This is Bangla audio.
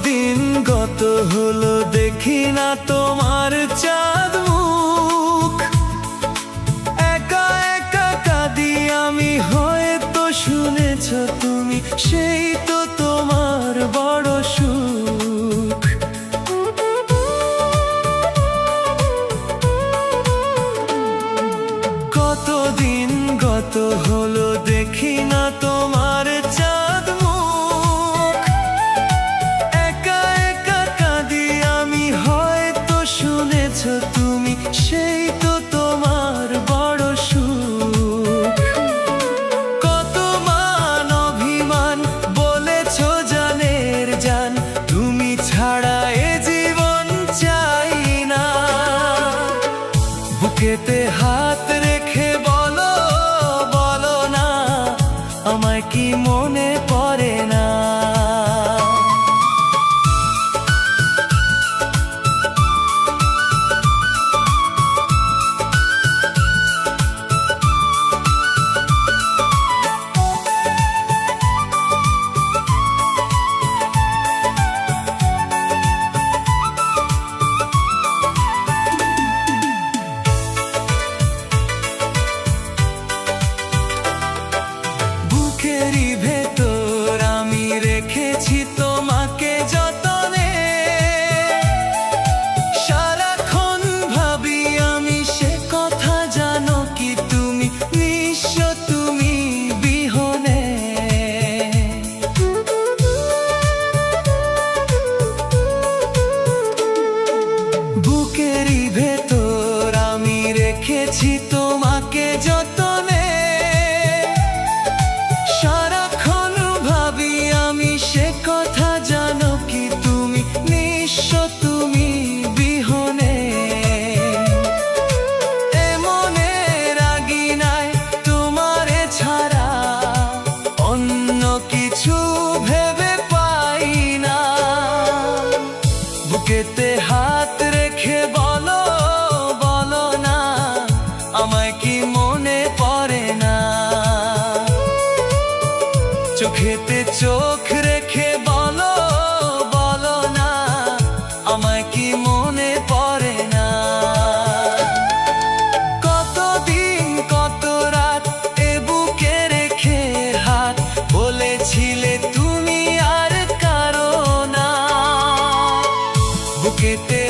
দিন কত হলো দেখি না তোমার চাঁদ মুখ। একা একা কাঁদি আমি, হয়তো শুনেছ তুমি, সেই তো তোমার বড় সুখ। কত দিন কত হলো দেখি না তোমার চাঁদ মুখ। একা একা কাঁদি আমি, হয়তো শুনেছ তুমি, সেই তো তোমার বড় সুখ। কত মান অভিমান বলেছ জানের জান, তুমি ছাড়া এ জীবন চাই না। বুকেতে হাত রেখে বলো বলো না, আমায় কি মনে পড়ে না? বুকেরই ভেতর আমি রেখেছি তোমাকে যতনে। সারাক্ষণ ভাবি আমি সে কথা, জানো কি তুমি, নিঃস্ব তুমি বিহনে। বুকেরই ভেতর আমি রেখেছি তোমাকে যতনে। সারাক্ষণ ভাবি আমি সে কথা, জানো কি তুমি, নিঃস্ব তুমি বিহনে। এমনে রাগি নাই তোমারে ছাড়া, অন্য কিছু ভেবে পাই না। বুকেতে হাত রেখে বলো বলো না, আমায় কি মনে পড়ে না? চোখেতে চোখ রেখে বলো বলো না, আমায় কি মনে পড়ে না? কত দিন কত রাত এ বুকে রেখে হাত, বলেছিলে তুমি আর কারো না। বুকেতে